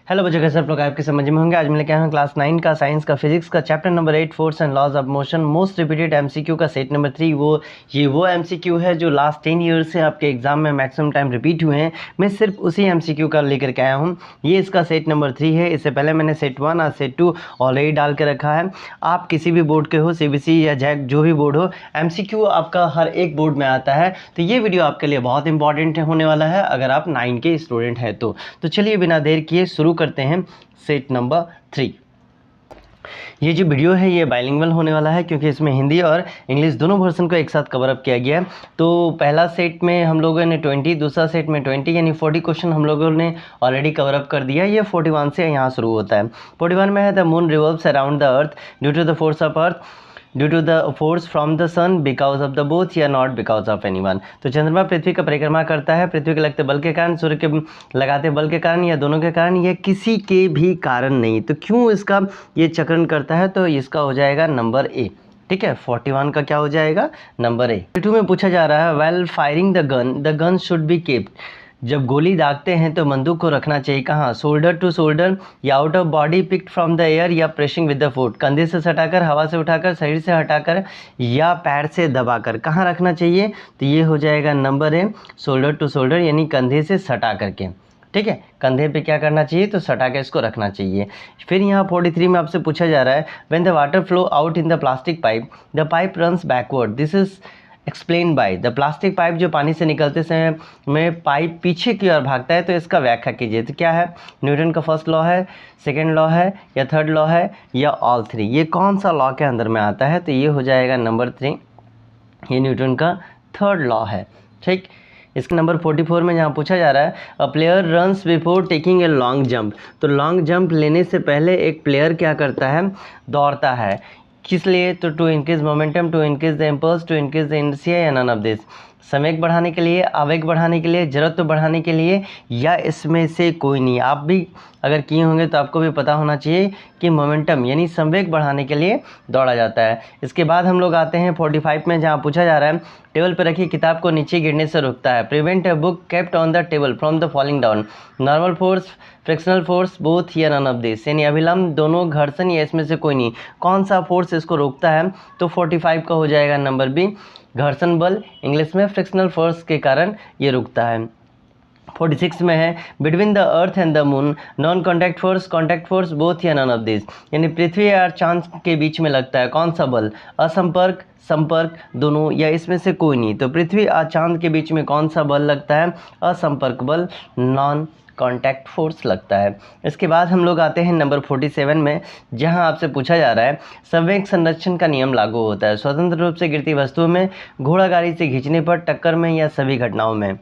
Hello बच्चों, कैसे आप लोग आपके समझ में होंगे। आज मैं लेके आया हूँ क्लास 9 का साइंस का फिजिक्स का chapter number 8 force and laws of motion most repeated MCQ का सेट नंबर 3। वो एमसीक्यू है जो लास्ट 10 ईयर से आपके एग्जाम में मैक्सिमम टाइम रिपीट हुए हैं। मैं सिर्फ उसी एमसीक्यू का लेकर के आया हूँ। ये इसका सेट नंबर 3 है। इससे पहले मैंने सेट 1 और सेट 2 ऑलरेडी डाल के रखा है। आप किसी भी बोर्ड के हो, सीबीएसई या जैक जो भी बोर्ड हो, एमसीक्यू आपका हर एक बोर्ड में आता है। तो ये वीडियो आपके लिए बहुत इंपॉर्टेंट होने वाला है अगर आप 9 के स्टूडेंट हैं तो चलिए बिना देर किए शुरू करते हैं सेट नंबर 3। ये जो वीडियो है ये बाइलिंगुअल होने वाला है क्योंकि इसमें हिंदी और इंग्लिश दोनों वर्जन को एक साथ कवर अप किया गया है। तो पहला सेट में हम लोगों ने 20, दूसरा सेट में 20 यानी 40 क्वेश्चन हम लोगों ने ऑलरेडी कवर अप कर दिया। ये 41 से यहाँ शुरू होता है। 41 में है the moon revolves around the earth due to the force of earth due to the force from the sun because of the both या नॉट बिकॉज ऑफ एनीवन। तो चंद्रमा पृथ्वी का परिक्रमा करता है पृथ्वी के लगते बल के कारण, सूर्य के लगाते बल के कारण या दोनों के कारण या किसी के भी कारण नहीं। तो क्यों इसका ये चक्रण करता है, तो इसका हो जाएगा नंबर ए। ठीक है, 41 का क्या हो जाएगा, नंबर ए। 2 में पूछा जा रहा है well firing the gun should be capped. जब गोली दागते हैं तो बंदूक को रखना चाहिए कहाँ, शोल्डर टू शोल्डर या out of body picked from the air या प्रेसिंग विद द फुट। कंधे से सटाकर, हवा से उठाकर, शरीर से हटाकर या पैर से दबाकर कहाँ रखना चाहिए, तो ये हो जाएगा number A, shoulder to shoulder यानी कंधे से सटा करके। ठीक है, कंधे पे क्या करना चाहिए, तो सटा के इसको रखना चाहिए। फिर यहाँ 43 में आपसे पूछा जा रहा है when the water flow out in the plastic pipe the pipe runs backward this is explain by. The plastic pipe जो पानी से निकलते समय में पाइप पीछे की ओर भागता है तो इसका व्याख्या कीजिए। तो क्या है, न्यूटन का फर्स्ट लॉ है, सेकेंड लॉ है या थर्ड लॉ है या ऑल थ्री। ये कौन सा लॉ के अंदर में आता है, तो ये हो जाएगा नंबर 3, ये न्यूटन का थर्ड लॉ है। ठीक, इसका नंबर 44 में जहाँ पूछा जा रहा है a player runs before taking a long jump. तो लॉन्ग जंप लेने से पहले एक प्लेयर क्या करता है, दौड़ता है। किस लिए, तो to increase momentum, to increase the impulse, to increase the inertia या नन ऑफ दिस। संवेग बढ़ाने के लिए, आवेग बढ़ाने के लिए, जड़त्व बढ़ाने के लिए या इसमें से कोई नहीं। आप भी अगर किए होंगे तो आपको भी पता होना चाहिए कि मोमेंटम यानी संवेग बढ़ाने के लिए दौड़ा जाता है। इसके बाद हम लोग आते हैं 45 में जहाँ पूछा जा रहा है टेबल पर रखी किताब को नीचे गिरने से रोकता है। Prevent a book kept on the table from the falling down. Normal force, frictional force, both या नन ऑफ दिस यानी अभिलंब, दोनों, घर्षण या इसमें से कोई नहीं। कौन सा फोर्स इसको रोकता है, तो 45 का हो जाएगा नंबर बी, घर्षण बल, इंग्लिश में फ्रिक्शनल फोर्स के कारण ये रुकता है। 46 में है between the earth and the moon non contact force, both या नन ऑफ दिस यानी पृथ्वी और चांद के बीच में लगता है कौन सा बल, असंपर्क, संपर्क, दोनों या इसमें से कोई नहीं। तो पृथ्वी और चांद के बीच में कौन सा बल लगता है, असंपर्क बल, नॉन कॉन्टैक्ट फोर्स लगता है। इसके बाद हम लोग आते हैं नंबर 47 में जहां आपसे पूछा जा रहा है संवेग संरक्षण का नियम लागू होता है स्वतंत्र रूप से गिरती वस्तुओं में, घोड़ा गाड़ी से खींचने पर, टक्कर में या सभी घटनाओं में।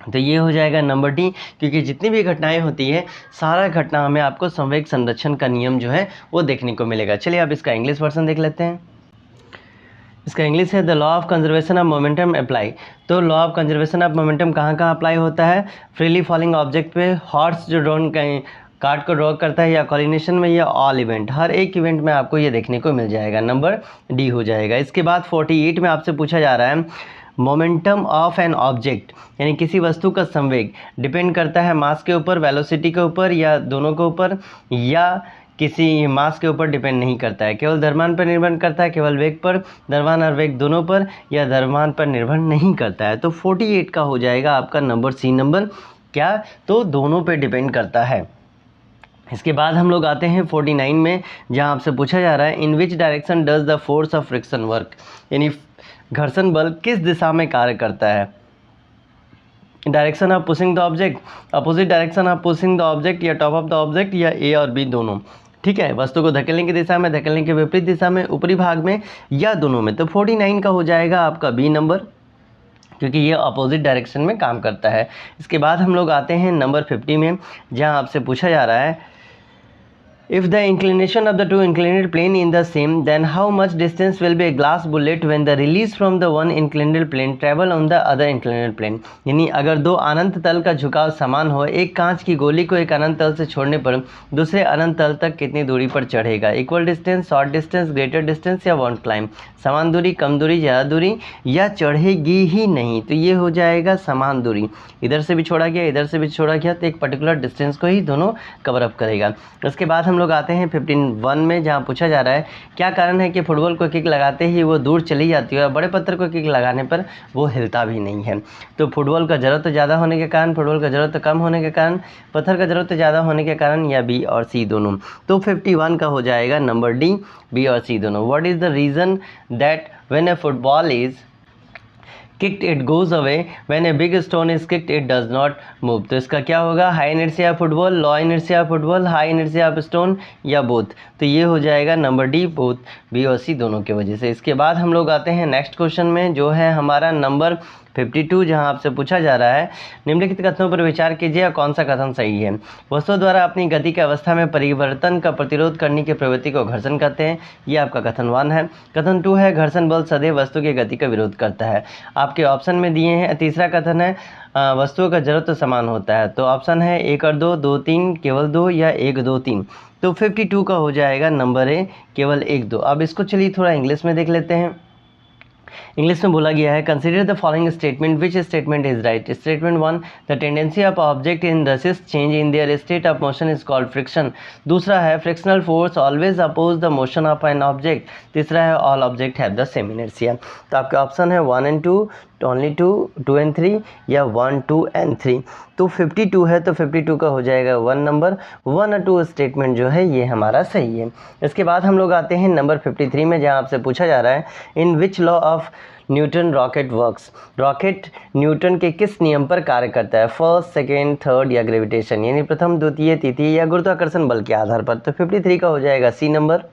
तो ये हो जाएगा नंबर डी, क्योंकि जितनी भी घटनाएं होती है सारा घटना में आपको संवेग संरक्षण का नियम जो है वो देखने को मिलेगा। चलिए अब इसका इंग्लिश वर्जन देख लेते हैं। इसका इंग्लिश है the law of conservation of momentum apply. तो law of conservation of momentum कहाँ कहाँ अप्लाई होता है, फ्रीली फॉलिंग ऑब्जेक्ट पे, हॉर्स जो ड्रोन कहीं कार्ड को ड्रॉ करता है या कॉलिनेशन में या ऑल इवेंट, हर एक इवेंट में आपको ये देखने को मिल जाएगा, नंबर डी हो जाएगा। इसके बाद 48 में आपसे पूछा जा रहा है मोमेंटम ऑफ एन ऑब्जेक्ट यानी किसी वस्तु का संवेग डिपेंड करता है मास के ऊपर, वेलोसिटी के ऊपर या दोनों के ऊपर, या किसी मास के ऊपर डिपेंड नहीं करता है, केवल द्रव्यमान पर निर्भर करता है, केवल वेग पर, द्रव्यमान और वेग दोनों पर, या द्रव्यमान पर निर्भर नहीं करता है। तो 48 का हो जाएगा आपका नंबर सी, नंबर क्या, तो दोनों पे डिपेंड करता है। इसके बाद हम लोग आते हैं 49 में जहां आपसे पूछा जा रहा है in which direction does the force of friction work यानी घर्षण बल किस दिशा में कार्य करता है। Direction of pushing the object, opposite direction of pushing the object या टॉप ऑफ द ऑब्जेक्ट या ए और बी दोनों। ठीक है, वस्तु को धकेलने की दिशा में, धकेलने के विपरीत दिशा में, ऊपरी भाग में या दोनों में। तो 49 का हो जाएगा आपका बी नंबर, क्योंकि ये अपोजिट डायरेक्शन में काम करता है। इसके बाद हम लोग आते हैं नंबर 50 में जहां आपसे पूछा जा रहा है If the inclination of the two inclined plane in the same, then how much distance will be a glass bullet when the release from the one inclined plane travel on the other inclined plane? यानी अगर दो अनंत तल का झुकाव समान हो, एक कांच की गोली को एक अनंत तल से छोड़ने पर दूसरे अनंत तल तक कितनी दूरी पर चढ़ेगा? Equal distance, short distance, greater distance या वन क्लाइम? समान दूरी, कम दूरी, ज़्यादा दूरी या चढ़ेगी ही नहीं? तो ये हो जाएगा समान दूरी। इधर से भी छोड़ा गया, इधर से भी छोड़ा गया, तो एक पर्टिकुलर डिस्टेंस को ही दोनों कवर अप करेगा। उसके बाद हम लोग आते हैं 15(1) में, जहाँ पूछा जा रहा है क्या कारण है कि फुटबॉल को किक लगाते ही वो दूर चली जाती है और बड़े पत्थर को किक लगाने पर वो हिलता भी नहीं है? तो फुटबॉल का ज़रूरत ज़्यादा होने के कारण, फुटबॉल का ज़रूरत कम होने के कारण, पत्थर का ज़रूरत ज़्यादा होने के कारण, या बी और सी दोनों? तो 51 का हो जाएगा नंबर डी, बी और सी दोनों। What is the reason that when A football is kicked it goes away, when a big stone is kicked it does not move? तो इसका क्या होगा? High inertia football, low inertia football, high inertia of stone या both? तो ये हो जाएगा number D, both, B और सी दोनों की वजह से। इसके बाद हम लोग आते हैं नेक्स्ट क्वेश्चन में, जो है हमारा नंबर 52, जहां आपसे पूछा जा रहा है निम्नलिखित कथनों पर विचार कीजिए, कौन सा कथन सही है? वस्तु द्वारा अपनी गति की अवस्था में परिवर्तन का प्रतिरोध करने की प्रवृत्ति को घर्षण कहते हैं। ये आपका कथन 1 है। कथन 2 है घर्षण बल सदैव वस्तु की गति का विरोध करता है। आपके ऑप्शन में दिए हैं। तीसरा कथन है वस्तुओं का जरूरत तो समान होता है। तो ऑप्शन है 1 और 2, 2 3, केवल 2 या 1 2 3। तो 52 का हो जाएगा नंबर ए, केवल 1 2। अब इसको चलिए थोड़ा इंग्लिश में देख लेते हैं। इंग्लिश में बोला गया है consider the following statement, which statement is right? Statement 1, the tendency of object in resist change in their state of motion is called friction. दूसरा है frictional force always oppose the motion of an object. तीसरा है all object have the same inertia. तो आपके option है 1 and 2, only 2, 2 and 3 या 1 2 and 3। तो 52 है, तो 52 का हो जाएगा 1 नंबर। 1 और 2 स्टेटमेंट जो है ये हमारा सही है। इसके बाद हम लोग आते हैं नंबर 53 में, जहाँ आपसे पूछा जा रहा है in which law of Newton rocket works? Rocket Newton के किस नियम पर कार्य करता है? फर्स्ट, सेकेंड, थर्ड या ग्रेविटेशन, यानी प्रथम, द्वितीय, तृतीय या गुरुत्वाकर्षण बल के आधार पर? तो 53 का हो जाएगा सी नंबर।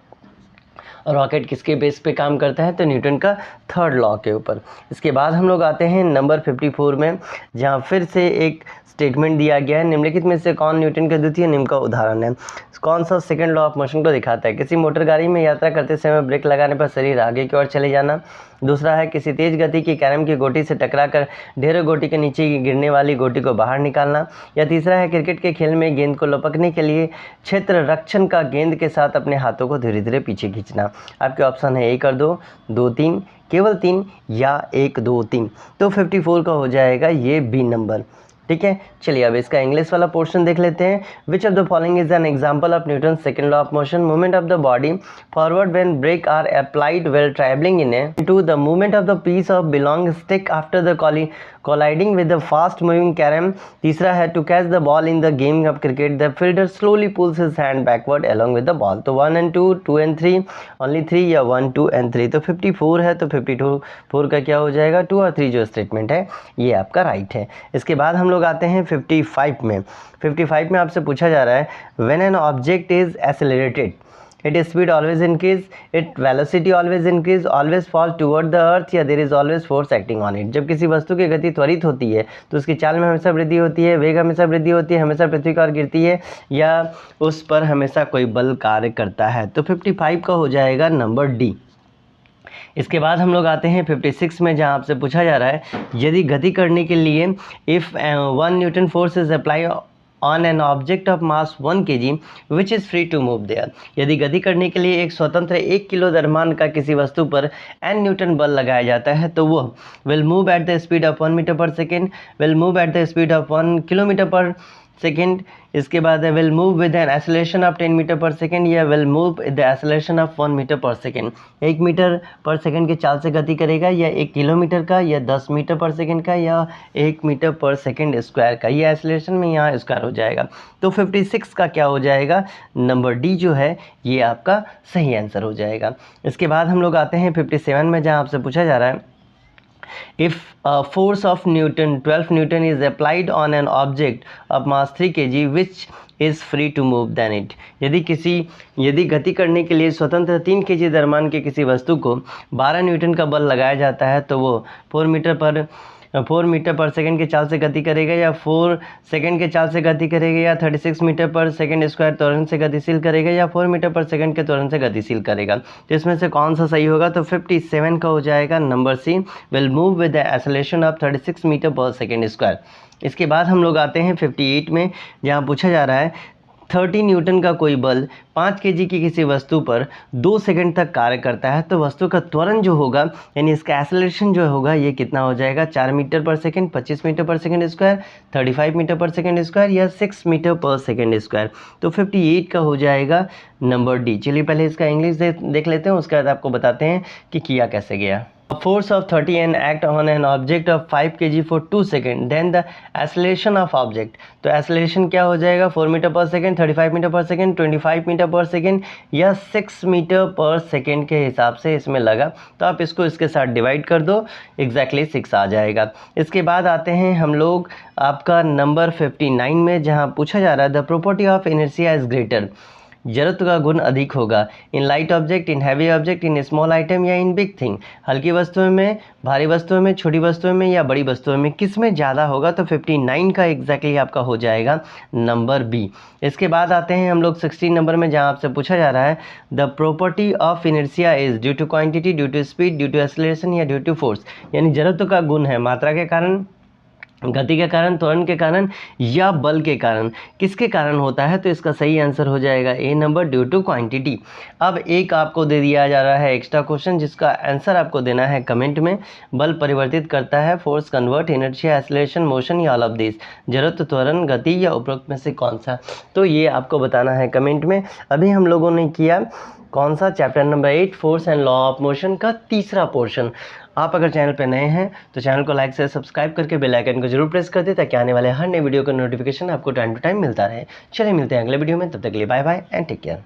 रॉकेट किसके बेस पे काम करता है? तो न्यूटन का थर्ड लॉ के ऊपर। इसके बाद हम लोग आते हैं नंबर 54 में, जहाँ फिर से एक स्टेटमेंट दिया गया है निम्नलिखित में से कौन न्यूटन के द्वितीय नियम का उदाहरण है? कौन सा सेकंड लॉ ऑफ मोशन को दिखाता है? किसी मोटर गाड़ी में यात्रा करते समय ब्रेक लगाने पर शरीर आगे की ओर चले जाना। दूसरा है किसी तेज गति की कैरम की गोटी से टकराकर ढेरों गोटी के नीचे गिरने वाली गोटी को बाहर निकालना। या तीसरा है क्रिकेट के खेल में गेंद को लपकने के लिए क्षेत्र रक्षण का गेंद के साथ अपने हाथों को धीरे धीरे पीछे खींचना। आपके ऑप्शन है 1 और 2, 2 3, केवल 3 या 1 2 3। तो 54 का हो जाएगा ये बी नंबर। ठीक है, चलिए अब इसका इंग्लिश वाला पोर्शन देख लेते हैं। Which of the following is an example of Newton second law of motion? Movement of the body forward when brake are applied while travelling in a to the movement of the piece of belong stick after the colliding with the fast moving carom। तीसरा है to catch the ball in the game of cricket the fielder slowly pulls his hand backward along with the ball। तो 1 and 2, 2 and 3, only 3 या 1 2 and 3। तो 54 है, तो 54 का क्या हो जाएगा? 2 और 3 जो स्टेटमेंट है ये आपका राइट है। इसके बाद हम लोग आते हैं 55 में। 55 में आपसे पूछा जा रहा है when an object is accelerated its speed always increase, its velocity always increase, always fall toward the earth या there is always force acting on it। जब किसी वस्तु की गति त्वरित होती है तो उसकी चाल में हमेशा वृद्धि होती है, वेग हमेशा वृद्धि होती है, हमेशा पृथ्वी की ओर गिरती है या उस पर हमेशा कोई बल कार्य करता है। तो 55 का हो जाएगा नंबर डी। इसके बाद हम लोग आते हैं 56 में, जहां आपसे पूछा जा रहा है यदि गति करने के लिए if 1 Newton force is apply on an object of mass 1 kg which is free to move there. यदि गति करने के लिए एक स्वतंत्र 1 किलो द्रव्यमान का किसी वस्तु पर n न्यूटन बल लगाया जाता है तो वह will move at the speed of 1 metre per second, will move at the speed of 1 kilometre per second. इसके बाद will move with an acceleration of 10 metre per second या will move with the acceleration of 1 metre per second. 1 metre per second के चाल से गति करेगा या 1 kilometre का या 10 मीटर पर सेकेंड का या 1 मीटर पर सेकेंड स्क्वायर का। ये एक्सेलरेशन में यहाँ स्क्वायर हो जाएगा। तो 56 का क्या हो जाएगा? नंबर डी जो है ये आपका सही आंसर हो जाएगा। इसके बाद हम लोग आते हैं 57 में, जहाँ आपसे पूछा जा रहा है if a force of Newton 12 Newton is applied on an object of mass 3 kg which is free to move than it। यदि गति करने के लिए स्वतंत्र 3 kg द्रव्यमान के किसी वस्तु को 12 न्यूटन का बल लगाया जाता है तो वो 4 मीटर पर 4 मीटर पर सेकंड के चाल से गति करेगा या 4 सेकंड के चाल से गति करेगा या 36 मीटर पर सेकंड स्क्वायर त्वरण से गतिशील करेगा या 4 मीटर पर सेकंड के त्वरण से गतिशील करेगा। तो इसमें से कौन सा सही होगा? तो 57 का हो जाएगा number C, will move with the acceleration of 36 metre per second square. इसके बाद हम लोग आते हैं 58 में, जहाँ पूछा जा रहा है 30 न्यूटन का कोई बल 5 केजी की किसी वस्तु पर 2 सेकंड तक कार्य करता है, तो वस्तु का त्वरण जो होगा यानी इसका एक्सेलरेशन जो होगा ये कितना हो जाएगा? 4 metre per second, 25 metre per second square, 35 metre per second square या 6 मीटर पर सेकंड स्क्वायर। तो 58 का हो जाएगा नंबर डी। चलिए पहले इसका इंग्लिश देख लेते हैं, उसके बाद आपको बताते हैं कि किया कैसे गया। A force of 30 N act on an object of 5 kg for 2 seconds, then the acceleration of object, तो acceleration क्या हो जाएगा? 4 metre per second, 35 metre per second, 25 metre per second या 6 मीटर पर सेकेंड के हिसाब से इसमें लगा। तो आप इसको इसके साथ डिवाइड कर दो, एग्जैक्टली 6 आ जाएगा। इसके बाद आते हैं हम लोग आपका नंबर 59 में, जहाँ पूछा जा रहा है the property of inertia is greater, जड़त्व का गुण अधिक होगा in light object, in heavy object, in small item या इन बिग थिंग, हल्की वस्तुओं में, भारी वस्तुओं में, छोटी वस्तुओं में या बड़ी वस्तुओं में, किस में ज़्यादा होगा? तो 59 का एग्जैक्टली आपका हो जाएगा नंबर बी। इसके बाद आते हैं हम लोग 16 नंबर में, जहां आपसे पूछा जा रहा है the property of inertia is due to quantity, due to speed, due to acceleration या ड्यू टू फोर्स, यानी जड़त्व का गुण है मात्रा के कारण, गति के कारण, त्वरण के कारण या बल के कारण, किसके कारण होता है? तो इसका सही आंसर हो जाएगा ए नंबर, ड्यू टू क्वांटिटी। अब एक आपको दे दिया जा रहा है एक्स्ट्रा क्वेश्चन, जिसका आंसर आपको देना है कमेंट में। बल परिवर्तित करता है, force convert, inertia, acceleration, motion या ऑल ऑफ दिस, जड़त्व, त्वरण, गति या उपरोक्त में से कौन सा? तो ये आपको बताना है कमेंट में। अभी हम लोगों ने किया कौन सा? Chapter number 8 force and law of motion का तीसरा पोर्शन। आप अगर चैनल पर नए हैं तो चैनल को लाइक से सब्सक्राइब करके बेल आइकन को जरूर प्रेस कर दें, ताकि आने वाले हर नए वीडियो का नोटिफिकेशन आपको टाइम टू टाइम मिलता रहे। चलिए मिलते हैं अगले वीडियो में, तब तक के लिए bye bye and take care.